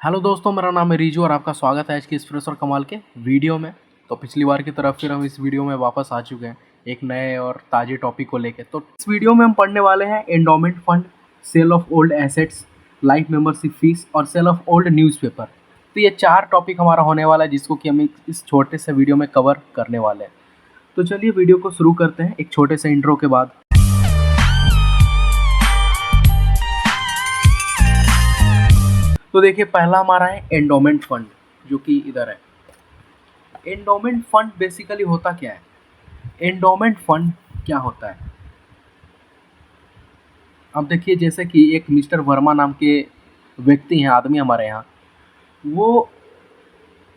Hello दोस्तों, मेरा नाम है रिजू और आपका स्वागत है आज के इस फ्रेश और कमाल के वीडियो में। तो पिछली बार की तरफ फिर हम इस वीडियो में वापस आ चुके हैं एक नए और ताज़े टॉपिक को लेकर। तो इस वीडियो में हम पढ़ने वाले हैं endowment fund, sale of old assets, life membership fees और सेल ऑफ ओल्ड न्यूज़पेपर। तो ये 4 टॉपिक हमारा होने वाला है जिसको कि हम इस छोटे से वीडियो में कवर करने वाले हैं। तो चलिए वीडियो को शुरू करते हैं एक छोटे से इंट्रो के बाद। तो देखिए, पहला हमारा है एंडोमेंट फंड, जो कि इधर है। एंडोमेंट फंड बेसिकली होता क्या है? एंडोमेंट फंड क्या होता है? अब देखिए, जैसे कि एक मिस्टर वर्मा नाम के व्यक्ति हैं, आदमी हमारे यहाँ। वो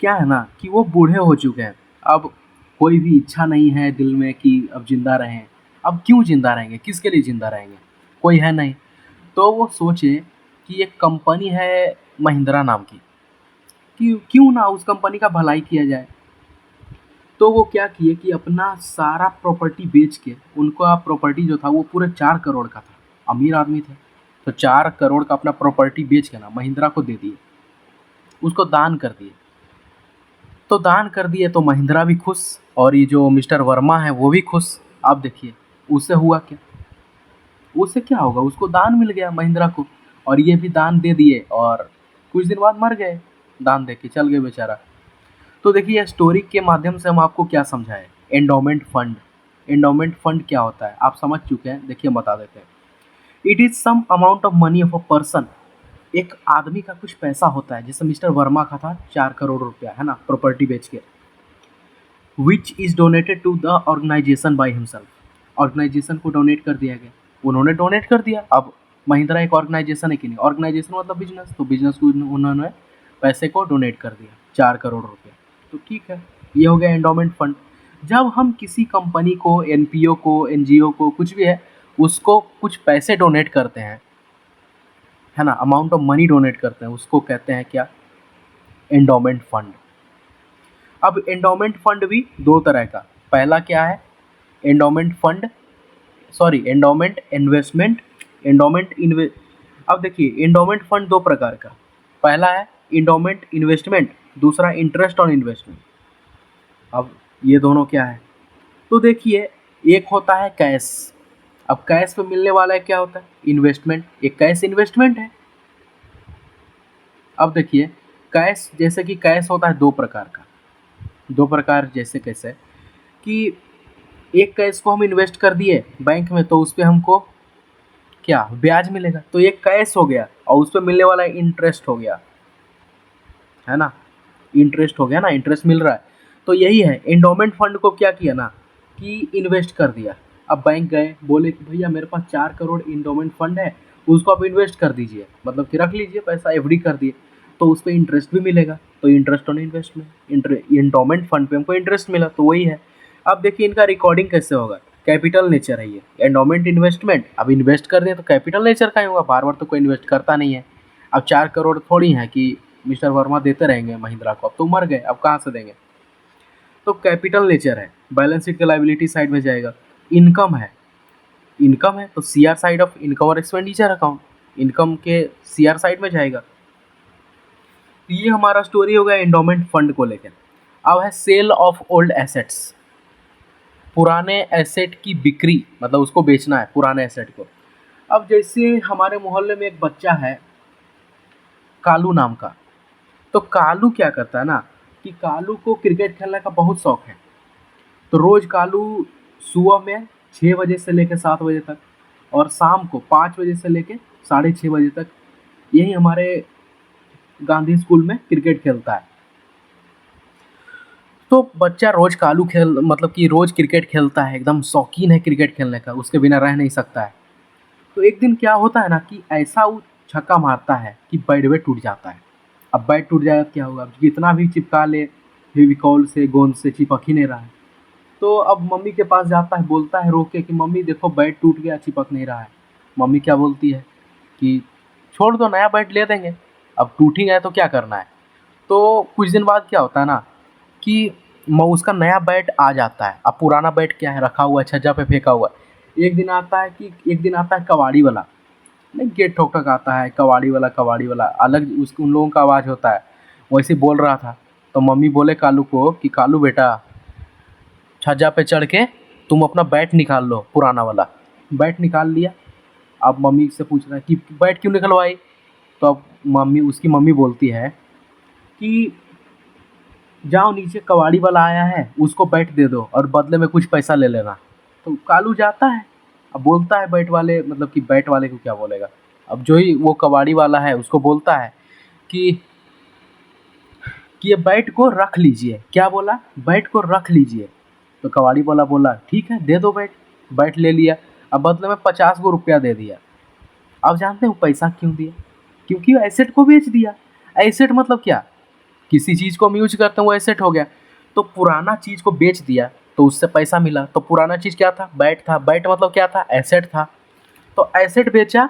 क्या है ना कि वो बूढ़े हो चुके हैं। अब कोई भी इच्छा नहीं है दिल में कि अब जिंदा रहें। अब क्यों जिंदा रहेंगे, किसके लिए जिंदा रहेंगे, कोई है नहीं। तो वो सोचे कि एक कंपनी है महिंद्रा नाम की, कि क्यों ना उस कंपनी का भलाई किया जाए। तो वो क्या किए कि अपना सारा प्रॉपर्टी बेच के, उनका प्रॉपर्टी जो था वो पूरे 4 करोड़ का था, अमीर आदमी थे। तो 4 करोड़ का अपना प्रॉपर्टी बेच के ना महिंद्रा को दे दिए, उसको दान कर दिए। तो दान कर दिए तो महिंद्रा भी खुश और ये जो मिस्टर वर्मा है वो भी खुश। आप देखिए उससे हुआ क्या, उससे क्या होगा, उसको दान मिल गया महिंद्रा को, और ये भी दान दे दिए और कुछ दिन बाद मर गए, दान दे के चल गए बेचारा। तो देखिए, स्टोरी के माध्यम से हम आपको क्या समझाएं। एंडोमेंट फंड, एंडोमेंट फंड क्या होता है आप समझ चुके हैं, देखिए बता देते हैं। It is some amount of money of a person. एक आदमी का कुछ पैसा होता है, जैसे मिस्टर वर्मा का था 4 करोड़ रुपया, है ना, प्रॉपर्टी बेच के। Which is donated to the organisation by himself. Organisation को डोनेट कर दिया गया, उन्होंने डोनेट कर दिया। अब महिंद्रा एक ऑर्गेनाइजेशन है कि नहीं, ऑर्गेनाइजेशन मतलब बिजनेस, तो बिजनेस को उन्होंने पैसे को डोनेट कर दिया 4 करोड़ रुपया। तो ठीक है, ये हो गया एंडोमेंट फंड। जब हम किसी कंपनी को, एनपीओ को, एनजीओ को, कुछ भी है, उसको कुछ पैसे डोनेट करते हैं, है ना, अमाउंट ऑफ मनी डोनेट करते हैं, उसको कहते हैं क्या, एंडोमेंट फंड। अब एंडोमेंट फंड भी 2 तरह का, पहला क्या है, endowment fund, sorry endowment investment, endowment इन्वे अब देखिए, एंडोमेंट फंड 2 प्रकार का, पहला है एंडोमेंट इन्वेस्टमेंट, दूसरा इंटरेस्ट ऑन इन्वेस्टमेंट। अब ये दोनों क्या है, तो देखिए, एक होता है कैश। अब कैश पे मिलने वाला है क्या होता है, इन्वेस्टमेंट, एक कैश इन्वेस्टमेंट है। अब देखिए, कैश, जैसे कि कैश होता है 2 प्रकार का, 2 प्रकार जैसे कैसे कि एक कैश को हम इन्वेस्ट कर दिए बैंक में, तो उस पर हमको क्या ब्याज मिलेगा, तो एक कैश हो गया, और उस पर मिलने वाला इंटरेस्ट हो गया, है ना, इंटरेस्ट हो गया ना, इंटरेस्ट मिल रहा है। तो यही है, एंडोमेंट फंड को क्या किया ना कि इन्वेस्ट कर दिया। अब बैंक गए, बोले कि भैया मेरे पास 4 करोड़ एंडोमेंट फंड है, उसको आप इन्वेस्ट कर दीजिए, मतलब कि रख लीजिए पैसा, एफडी कर दिए, तो उस पर इंटरेस्ट भी मिलेगा। तो interest on investment, endowment fund पे हमको इंटरेस्ट मिला, तो वही है। अब देखिए इनका रिकॉर्डिंग कैसे होगा, कैपिटल नेचर है ये एंडोमेंट इन्वेस्टमेंट। अब इन्वेस्ट कर दें तो कैपिटल नेचर का ही होगा, बार बार तो कोई इन्वेस्ट करता नहीं है। अब 4 करोड़ थोड़ी है कि मिस्टर वर्मा देते रहेंगे महिंद्रा को, अब तो मर गए, अब कहाँ से देंगे। तो कैपिटल नेचर है, बैलेंस शीट के लायबिलिटी साइड में जाएगा। इनकम है, इनकम है तो सीआर साइड ऑफ इनकम और एक्सपेंडिचर अकाउंट, इनकम के सीआर साइड में जाएगा। तो ये हमारा स्टोरी हो गया एंडोमेंट फंड को लेकर। अब है सेल ऑफ ओल्ड एसेट्स, पुराने एसेट की बिक्री, मतलब उसको बेचना है पुराने एसेट को। अब जैसे हमारे मोहल्ले में एक बच्चा है कालू नाम का, तो कालू क्या करता है ना कि कालू को क्रिकेट खेलने का बहुत शौक है। तो रोज कालू सुबह में 6 बजे से लेकर 7 बजे तक, और शाम को 5 बजे से लेकर 6:30 बजे तक, यही हमारे गांधी स्कूल में क्रिकेट खेलता है। तो बच्चा रोज कालू खेल, मतलब कि रोज क्रिकेट खेलता है, एकदम शौकीन है क्रिकेट खेलने का, उसके बिना रह नहीं सकता है। तो एक दिन क्या होता है ना कि ऐसा वो छक्का मारता है कि बैट टूट जाता है। अब बैट टूट जाए तो क्या होगा, अब जितना भी चिपका ले फेविकॉल से, गोंद से, चिपक ही नहीं रहा है। तो अब मम्मी के पास जाता है, बोलता है रो के कि मम्मी देखो बैट टूट गया, चिपक नहीं रहा है। मम्मी क्या बोलती है कि छोड़ दो, नया बैट ले देंगे, अब टूट ही गया तो क्या करना है। तो कुछ दिन बाद क्या होता है ना कि उसका नया बैट आ जाता है। अब पुराना बैट क्या है, रखा हुआ है छज्जा पे फेंका हुआ है। एक दिन आता है कबाड़ी वाला, नहीं, गेट ठोक ठोक आता है, कबाड़ी वाला अलग उसको उन लोगों का आवाज़ होता है। वैसे बोल रहा था, तो मम्मी बोले कालू को कि कालू बेटा, छज्जा पे चढ़ के तुम अपना बैट निकाल लो पुराना वाला। बैट निकाल लिया। अब मम्मी से पूछ रहा है कि बैट क्यों निकलवाई? तो अब उसकी मम्मी बोलती है कि जाओ नीचे कबाड़ी वाला आया है, उसको बैट दे दो और बदले में कुछ पैसा ले लेना। तो कालू जाता है, अब बोलता है बैट वाले, मतलब कि बैट वाले को क्या बोलेगा, अब जो ही वो कबाड़ी वाला है उसको बोलता है कि ये बैट को रख लीजिए। क्या बोला? बैट को रख लीजिए। तो कबाड़ी वाला बोला ठीक है दे दो बैट। बैट ले लिया। अब बदले में 50 गो रुपया दे दिया। अब जानते हो पैसा क्यों दिया? क्योंकि एसेट को बेच दिया। एसेट मतलब क्या? किसी चीज़ को हम यूज करते हैं वो एसेट हो गया। तो पुराना चीज़ को बेच दिया तो उससे पैसा मिला। तो पुराना चीज़ क्या था? बैट था। बैट मतलब क्या था? एसेट था। तो एसेट बेचा,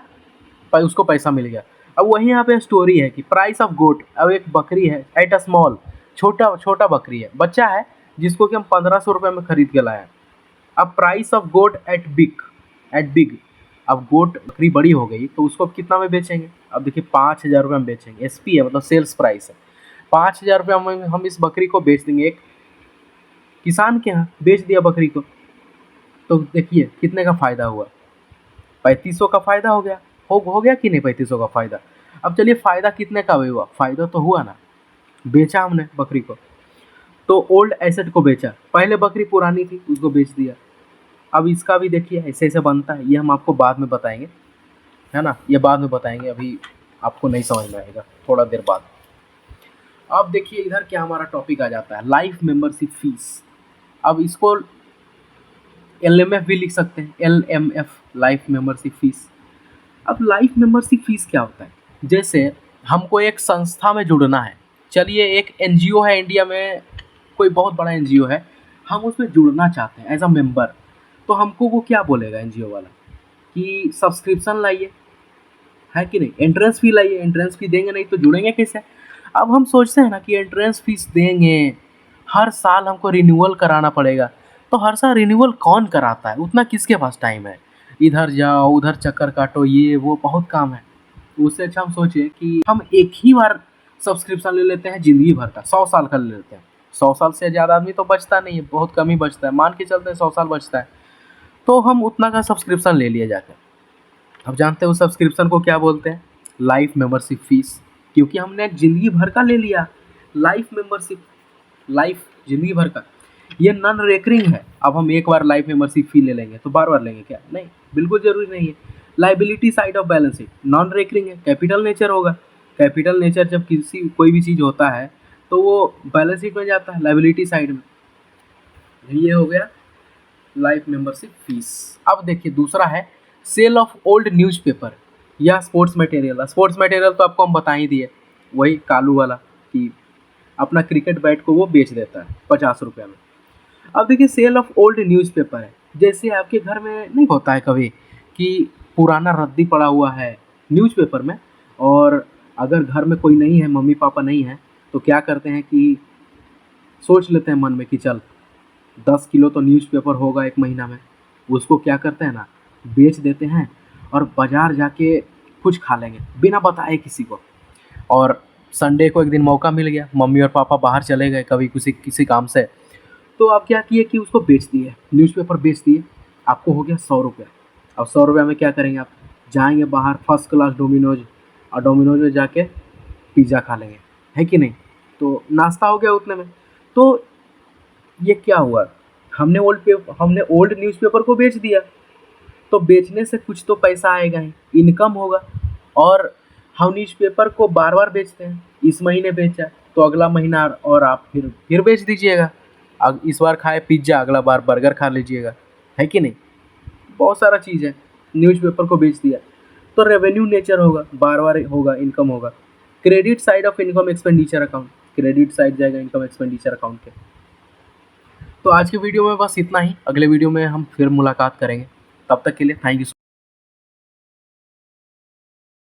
उसको पैसा मिल गया। अब वही यहाँ पे स्टोरी है कि प्राइस ऑफ गोट। अब एक बकरी है एट अ स्मॉल, छोटा छोटा बकरी है, बच्चा है जिसको कि हम 1500 रुपये में खरीद के लाए। अब price of goat at big. अब गोट बकरी बड़ी हो गई तो उसको अब कितना में बेचेंगे? अब देखिए 5000 रुपये में बेचेंगे। एसपी है, मतलब सेल्स प्राइस है। 5000 रुपये हम इस बकरी को बेच देंगे। एक किसान के यहाँ बेच दिया बकरी को, तो देखिए कितने का फ़ायदा हुआ? 3500 का फ़ायदा हो गया। हो गया कि नहीं 3500 का फ़ायदा? अब चलिए फ़ायदा कितने का हुआ? फ़ायदा तो हुआ ना, बेचा हमने बकरी को। तो ओल्ड एसेट को बेचा। पहले बकरी पुरानी थी उसको बेच दिया। अब इसका भी देखिए ऐसे ऐसे बनता है। ये हम आपको बाद में बताएंगे, है ना, ये बाद में बताएंगे, अभी आपको नहीं समझ में आएगा, थोड़ा देर बाद। अब देखिए इधर क्या हमारा टॉपिक आ जाता है, लाइफ मेंबरशिप फीस। अब इसको LMF भी लिख सकते हैं, LMF, लाइफ मेंबरशिप फीस। अब लाइफ मेंबरशिप फीस क्या होता है? जैसे हमको एक संस्था में जुड़ना है। चलिए एक NGO है इंडिया में, कोई बहुत बड़ा NGO है, हम उसमें जुड़ना चाहते हैं एज अ मेंबर। तो हमको वो क्या बोलेगा NGO वाला कि सब्सक्रिप्शन लाइए, है कि नहीं, एंट्रेंस फी लाइए। एंट्रेंस फी देंगे नहीं तो जुड़ेंगे कैसे? अब हम सोचते हैं ना कि एंट्रेंस फीस देंगे, हर साल हमको रिन्यूअल कराना पड़ेगा। तो हर साल रिन्यूअल कौन कराता है? उतना किसके पास टाइम है? इधर जाओ उधर चक्कर काटो, ये वो बहुत काम है। उससे अच्छा हम सोचे कि हम एक ही बार सब्सक्रिप्शन ले लेते हैं ज़िंदगी भर का, 100 साल का ले लेते हैं। 100 साल से ज़्यादा आदमी तो बचता नहीं है, बहुत कम ही बचता है, मान के चलते हैं 100 साल बचता है। तो हम उतना का सब्सक्रिप्शन ले लिया जाकर। अब जानते हैं उस सब्सक्रिप्शन को क्या बोलते हैं? Life membership fees. क्योंकि हमने ज़िंदगी भर का ले लिया लाइफ मेंबरशिप, लाइफ ज़िंदगी भर का। ये नॉन रेकरिंग है। अब हम एक बार लाइफ मेंबरशिप फी ले लेंगे तो बार बार लेंगे क्या? नहीं, बिल्कुल ज़रूरी नहीं है। Liability side of balance sheet, non recurring है, कैपिटल नेचर होगा। कैपिटल नेचर जब कोई भी चीज़ होता है तो वो बैलेंस शीट में जाता है, लाइबिलिटी साइड में। ये हो गया लाइफ मेंबरशिप फीस। अब देखिए दूसरा है सेल ऑफ ओल्ड न्यूज़पेपर या स्पोर्ट्स मटेरियल। स्पोर्ट्स मटेरियल तो आपको हम बता ही दिए, वही कालू वाला कि अपना क्रिकेट बैट को वो बेच देता है 50 रुपये में। अब देखिए सेल ऑफ ओल्ड न्यूज़पेपर है। जैसे आपके घर में नहीं होता है कभी कि पुराना रद्दी पड़ा हुआ है न्यूज़पेपर में, और अगर घर में कोई नहीं है, मम्मी पापा नहीं है, तो क्या करते हैं कि सोच लेते हैं मन में कि चल 10 किलो तो न्यूज़पेपर होगा एक महीना में। उसको क्या करते हैं ना, बेच देते हैं और बाज़ार जाके कुछ खा लेंगे बिना बताए किसी को। और संडे को एक दिन मौका मिल गया, मम्मी और पापा बाहर चले गए कभी किसी काम से, तो आप क्या किए कि उसको बेच दिए, न्यूज़पेपर बेच दिए। आपको हो गया 100 रुपये। अब 100 रुपये में क्या करेंगे आप? जाएंगे बाहर फर्स्ट क्लास डोमिनोज, और डोमिनोज में जाके पिज़्ज़ा खा लेंगे, है कि नहीं? तो नाश्ता हो गया उतने में। तो ये क्या हुआ? हमने ओल्ड न्यूज़पेपर को बेच दिया, तो बेचने से कुछ तो पैसा आएगा ही, इनकम होगा। और हम न्यूज़पेपर को बार बार बेचते हैं, इस महीने बेचा तो अगला महीना और आप फिर बेच दीजिएगा। अब इस बार खाए पिज्ज़ा, अगला बार बर्गर खा लीजिएगा, है कि नहीं? बहुत सारा चीज़ है। न्यूज़पेपर को बेच दिया तो रेवेन्यू नेचर होगा, बार बार होगा, इनकम होगा। Credit side of income expenditure account, credit side जाएगा इनकम एक्सपेंडिचर अकाउंट के। तो आज के वीडियो में बस इतना ही। अगले वीडियो में हम फिर मुलाकात करेंगे। तब तक के लिए थैंक यू।